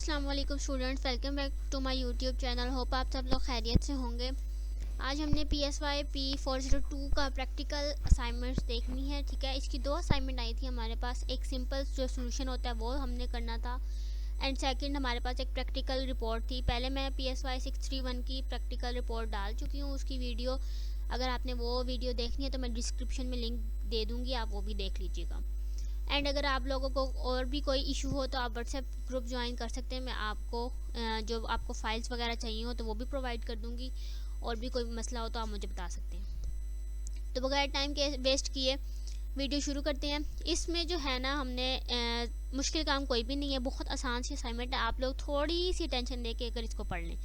अस्सलाम वालेकुम students, welcome back to my YouTube channel. Hope आप सब लोग खैरियत से होंगे। आज हमने PSY P402 का प्रैक्टिकल असाइनमेंट्स देखनी है। ठीक है, इसकी दो असाइनमेंट आई थी हमारे पास। एक सिंपल जो सोल्यूशन होता है वो हमने करना था, एंड सेकंड हमारे पास एक प्रैक्टिकल रिपोर्ट थी। पहले मैं PSY 631 की प्रैक्टिकल रिपोर्ट डाल चुकी हूँ। उसकी वीडियो अगर आपने वो वीडियो देखनी है तो मैं डिस्क्रिप्शन में लिंक दे दूँगी, आप वो भी देख लीजिएगा। एंड अगर आप लोगों को और भी कोई इशू हो तो आप व्हाट्सएप ग्रुप ज्वाइन कर सकते हैं। मैं आपको जो आपको फाइल्स वगैरह चाहिए हो तो वो भी प्रोवाइड कर दूंगी, और भी कोई मसला हो तो आप मुझे बता सकते हैं। तो बगैर टाइम के वेस्ट किए वीडियो शुरू करते हैं। इसमें जो है ना, हमने मुश्किल काम कोई भी नहीं है, बहुत आसान सी असाइनमेंट है। आप लोग थोड़ी सी टेंशन लेके अगर इसको पढ़ लें,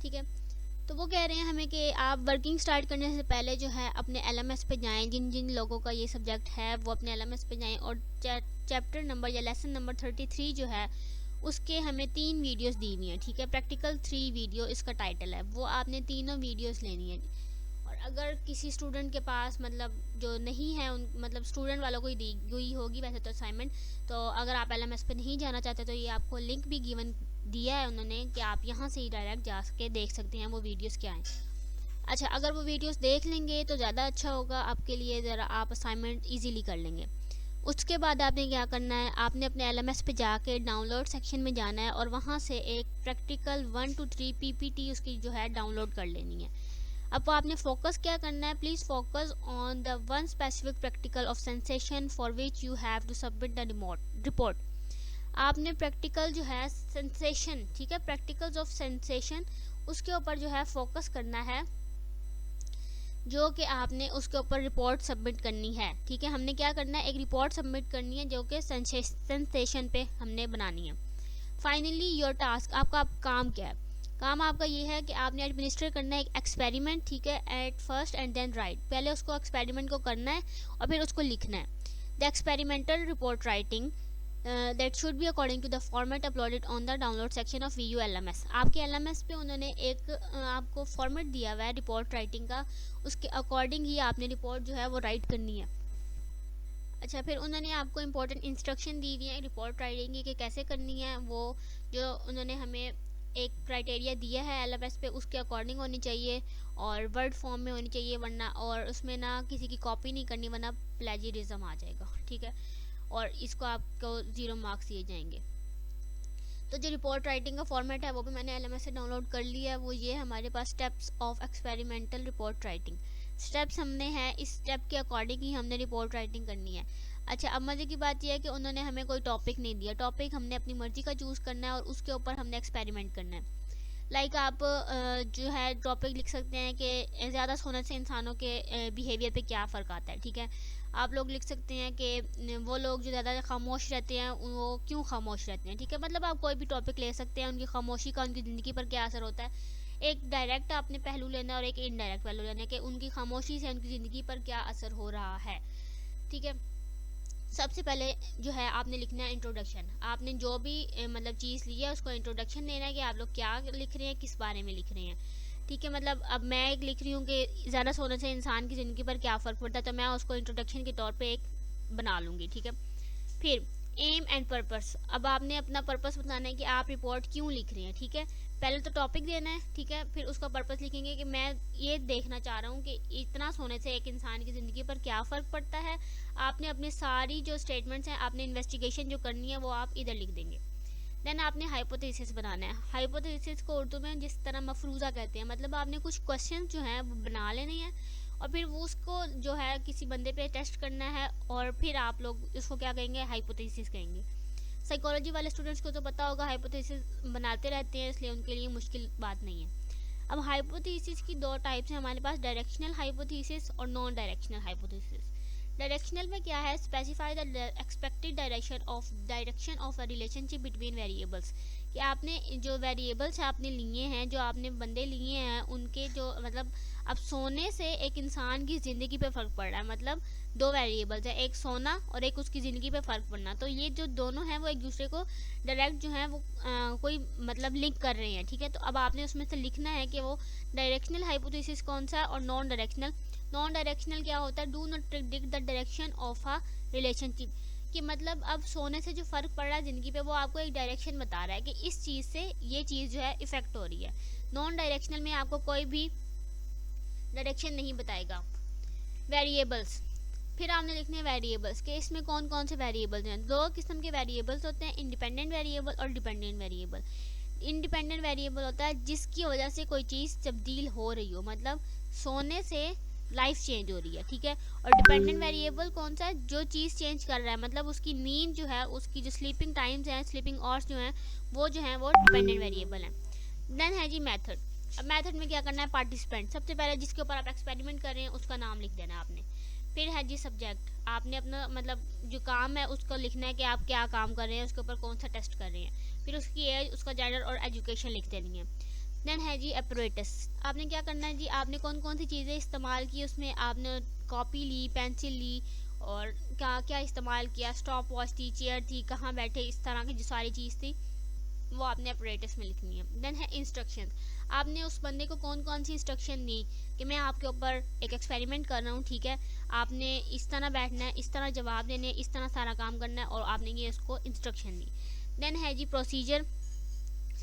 ठीक है। तो वो कह रहे हैं हमें कि आप वर्किंग स्टार्ट करने से पहले जो है अपने LMS पे जाएं। जिन जिन लोगों का ये सब्जेक्ट है वो अपने LMS पे जाएं, और चैप्टर नंबर या लेसन नंबर 33 जो है उसके हमें 3 वीडियोस दी हुई हैं। ठीक है, प्रैक्टिकल 3 वीडियो इसका टाइटल है। वो आपने तीनों वीडियोस लेनी है। और अगर किसी स्टूडेंट के पास मतलब जो नहीं है उन मतलब स्टूडेंट वालों को ही दी हुई होगी वैसे तो असाइनमेंट, तो अगर आप LMS पे नहीं जाना चाहते तो ये आपको लिंक भी गिवन दिया है उन्होंने कि आप यहाँ से ही डायरेक्ट जा के देख सकते हैं वो वीडियोस क्या हैं। अच्छा, अगर वो वीडियोस देख लेंगे तो ज़्यादा अच्छा होगा आपके लिए, ज़रा आप असाइनमेंट इजीली कर लेंगे। उसके बाद आपने क्या करना है, आपने अपने LMS पे जाके डाउनलोड सेक्शन में जाना है और वहाँ से एक प्रैक्टिकल 1 to 3 PPT उसकी जो है डाउनलोड कर लेनी है। अब आपने फोकस क्या करना है, please focus on the one specific practical of sensation for which you have to submit the report. आपने प्रैक्टिकल जो है सेंसेशन, ठीक है, प्रैक्टिकल्स ऑफ सेंसेशन, उसके ऊपर जो है फोकस करना है, जो कि आपने उसके ऊपर रिपोर्ट सबमिट करनी है। ठीक है, हमने क्या करना है, एक रिपोर्ट सबमिट करनी है जो कि सेंसेशन पे हमने बनानी है। फाइनली योर टास्क, आपका काम क्या है? काम आपका ये है कि आपने एडमिनिस्ट्रेट करना है एक एक्सपेरिमेंट। ठीक है, at first and then write. पहले उसको एक्सपेरिमेंट को करना है और फिर उसको लिखना है। The experimental report writing that should be according to the format uploaded on the download section of VU LMS। आपके LMS पे उन्होंने एक आपको फॉर्मेट दिया हुआ है रिपोर्ट राइटिंग का, उसके अकॉर्डिंग ही आपने रिपोर्ट जो है वो राइट करनी है। अच्छा, फिर उन्होंने आपको इम्पोर्टेंट इंस्ट्रक्शन दी हुई है रिपोर्ट राइटिंग की कि कैसे करनी है। वो जो उन्होंने हमें एक क्राइटेरिया दिया है LMS पे, उसके अकॉर्डिंग होनी चाहिए और वर्ड फॉर्म में होनी चाहिए, वरना और उसमें ना किसी की कॉपी नहीं करनी, वरना प्लेजियरिज्म आ जाएगा। ठीक है, और इसको आपको 0 मार्क्स दिए जाएंगे। तो जो रिपोर्ट राइटिंग का फॉर्मेट है वो भी मैंने LMS से डाउनलोड कर लिया है। वो ये हमारे पास steps of experimental report writing steps हमने हैं, इस स्टेप के अकॉर्डिंग ही हमने रिपोर्ट राइटिंग करनी है। अच्छा, अब मज़े की बात यह है कि उन्होंने हमें कोई टॉपिक नहीं दिया। टॉपिक हमने अपनी मर्जी का चूज़ करना है और उसके ऊपर हमने एक्सपेरिमेंट करना है। लाइक आप जो है टॉपिक लिख सकते हैं कि ज़्यादा सोने से इंसानों के बिहेवियर पे क्या फ़र्क आता है। ठीक है, आप लोग लिख सकते हैं कि वो लोग जो ज़्यादा खामोश रहते हैं वो क्यों खामोश रहते हैं। ठीक है, मतलब आप कोई भी टॉपिक ले सकते हैं, उनकी खामोशी का उनकी ज़िंदगी पर क्या असर होता है। एक डायरेक्ट आपने पहलू लेना है और एक इनडायरेक्ट पहलू लेना है कि उनकी खामोशी से उनकी ज़िंदगी पर क्या असर हो रहा है। ठीक है, सबसे पहले जो है आपने लिखना है इंट्रोडक्शन। आपने जो भी मतलब चीज़ ली है उसको इंट्रोडक्शन देना है कि आप लोग क्या लिख रहे हैं, किस बारे में लिख रहे हैं। ठीक है, मतलब अब मैं एक लिख रही हूँ कि ज़्यादा सोने से इंसान की ज़िंदगी पर क्या फ़र्क पड़ता है, तो मैं उसको इंट्रोडक्शन के तौर पे एक बना लूँगी। ठीक है, फिर एम एंड पर्पस। अब आपने अपना पर्पस बताना है कि आप रिपोर्ट क्यों लिख रहे हैं। ठीक है, पहले तो टॉपिक देना है। ठीक है, फिर उसका पर्पस लिखेंगे कि मैं ये देखना चाह रहा हूँ कि इतना सोने से एक इंसान की ज़िंदगी पर क्या फ़र्क पड़ता है। आपने अपनी सारी जो स्टेटमेंट्स हैं, आपने इन्वेस्टिगेशन जो करनी है वो आप इधर लिख देंगे। देन आपने हाइपोथेसिस बनाना है। हाइपोथेसिस को उर्दू में जिस तरह मफरूज़ा कहते हैं, मतलब आपने कुछ क्वेश्चन जो हैं वो बना लेने हैं और फिर वो उसको जो है किसी बंदे पे टेस्ट करना है, और फिर आप लोग इसको क्या कहेंगे, हाइपोथेसिस कहेंगे। साइकोलॉजी वाले स्टूडेंट्स को तो पता होगा, हाइपोथेसिस बनाते रहते हैं, इसलिए उनके लिए मुश्किल बात नहीं है। अब हाइपोथेसिस की 2 टाइप्स हैं हमारे पास, डायरेक्शनल हाइपोथेसिस और नॉन डायरेक्शनल हाइपोथेसिस। डायरेक्शनल में क्या है, specify the expected direction of a relationship between variables, कि आपने जो वेरिएबल्स आपने लिए हैं, जो आपने बंदे लिए हैं, उनके जो मतलब अब सोने से एक इंसान की ज़िंदगी पे फ़र्क पड़ रहा है। मतलब 2 वेरिएबल्स है, एक सोना और एक उसकी ज़िंदगी पे फ़र्क पड़ना। तो ये जो दोनों हैं वो एक दूसरे को डायरेक्ट जो है वो कोई मतलब लिंक कर रहे हैं। ठीक है, तो अब आपने उसमें से लिखना है कि वो डायरेक्शनल हाइपोथेसिस कौन सा है और नॉन डायरेक्शनल। नॉन डायरेक्शनल क्या होता है, do not predict the direction of a relationship, कि मतलब अब सोने से जो फ़र्क पड़ रहा है ज़िंदगी पे, वो आपको एक डायरेक्शन बता रहा है कि इस चीज़ से ये चीज़ जो है इफ़ेक्ट हो रही है। नॉन डायरेक्शनल में आपको कोई भी डायरेक्शन नहीं बताएगा। वेरिएबल्स, फिर आपने लिखने हैं वेरिएबल्स के इसमें कौन कौन से वेरिएबल्स हैं। दो किस्म के वेरिएबल्स होते हैं, इंडिपेंडेंट वेरिएबल और डिपेंडेंट वेरिएबल। इंडिपेंडेंट वेरिएबल होता है जिसकी वजह से कोई चीज़ तब्दील हो रही हो, मतलब सोने से लाइफ चेंज हो रही है, ठीक है। और डिपेंडेंट वेरिएबल कौन सा है, जो चीज़ चेंज कर रहा है, मतलब उसकी नींद जो है, उसकी जो स्लीपिंग टाइम्स हैं, स्लीपिंग आवर्स जो हैं, वो जो हैं वो डिपेंडेंट वेरिएबल हैं। देन है जी मेथड। अब मेथड में क्या करना है, पार्टिसिपेंट, सबसे पहले जिसके ऊपर आप एक्सपेरिमेंट कर रहे हैं उसका नाम लिख देना है आपने। फिर है जी सब्जेक्ट, आपने अपना मतलब जो काम है उसको लिखना है कि आप क्या काम कर रहे हैं, उसके ऊपर कौन सा टेस्ट कर रहे हैं। फिर उसकी एज, उसका जेंडर और एजुकेशन लिख देनी है। देन है जी एपरेटस, आपने क्या करना है जी, आपने कौन कौन सी चीज़ें इस्तेमाल की, उसमें आपने कॉपी ली, पेंसिल ली, और क्या क्या इस्तेमाल किया, स्टॉप वॉच थी, चेयर थी, कहाँ बैठे, इस तरह की जो सारी चीज़ थी वो आपने अपरेटस में लिखनी है। देन है इंस्ट्रक्शन, आपने उस बंदे को कौन कौन सी इंस्ट्रक्शन दी कि मैं आपके ऊपर एक एक्सपेरिमेंट कर रहा हूँ, ठीक है, आपने इस तरह बैठना है, इस तरह जवाब देने, इस तरह सारा काम करना है, और आपने ये उसको इंस्ट्रक्शन दी। देन है जी प्रोसीजर,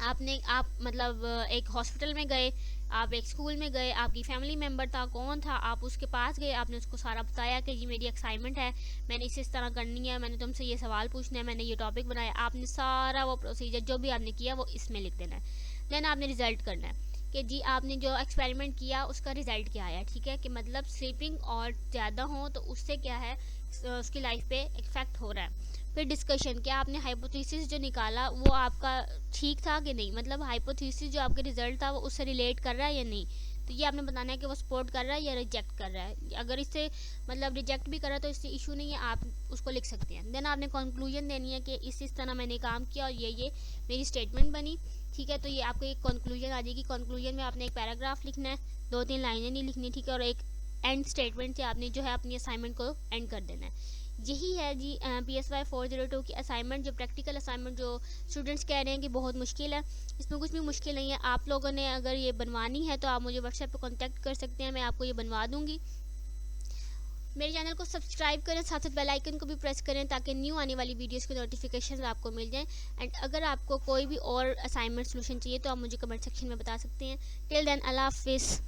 आप मतलब एक हॉस्पिटल में गए, आप एक स्कूल में गए, आपकी फैमिली मेम्बर था, कौन था, आप उसके पास गए, आपने उसको सारा बताया कि जी मेरी असाइनमेंट है, मैंने इस तरह करनी है, मैंने तुमसे ये सवाल पूछना है, मैंने ये टॉपिक बनाया, आपने सारा वो प्रोसीजर जो भी आपने किया वो इसमें लिख देना है। देन आपने रिज़ल्ट करना है कि जी आपने जो एक्सपेरिमेंट किया उसका रिज़ल्ट क्या आया, ठीक है, कि मतलब स्लीपिंग और ज़्यादा हो तो उससे क्या है उसकी लाइफ पे इफेक्ट हो रहा है। फिर डिस्कशन, क्या आपने हाइपोथेसिस जो निकाला वो आपका ठीक था कि नहीं, मतलब हाइपोथेसिस जो आपके रिजल्ट था वो उससे रिलेट कर रहा है या नहीं, तो ये आपने बताना है कि वो सपोर्ट कर रहा है या रिजेक्ट कर रहा है। अगर इससे मतलब रिजेक्ट भी कर रहा है तो इससे इशू नहीं है, आप उसको लिख सकते हैं। देन आपने कंक्लूजन देनी है कि इस तरह मैंने काम किया और ये मेरी स्टेटमेंट बनी, ठीक है, तो ये आपको एक कंक्लूजन आ जाएगी। कंक्लूजन में आपने एक पैराग्राफ लिखना है, 2-3 लाइनें नहीं लिखनी, ठीक है, और एक एंड स्टेटमेंट से आपने जो है अपनी असाइनमेंट को एंड कर देना है। यही है जी PSY 402 की असाइनमेंट, जो प्रैक्टिकल असाइनमेंट जो स्टूडेंट्स कह रहे हैं कि बहुत मुश्किल है, इसमें कुछ भी मुश्किल नहीं है। आप लोगों ने अगर ये बनवानी है तो आप मुझे व्हाट्सएप पे कांटेक्ट कर सकते हैं, मैं आपको ये बनवा दूंगी। मेरे चैनल को सब्सक्राइब करें, साथ साथ बेल आइकन को भी प्रेस करें ताकि न्यू आने वाली वीडियोस के नोटिफिकेशन आपको मिल जाएं। एंड अगर आपको कोई भी और असाइनमेंट सोल्यूशन चाहिए तो आप मुझे कमेंट सेक्शन में बता सकते हैं। टिल देन अल्लाह हाफिज़।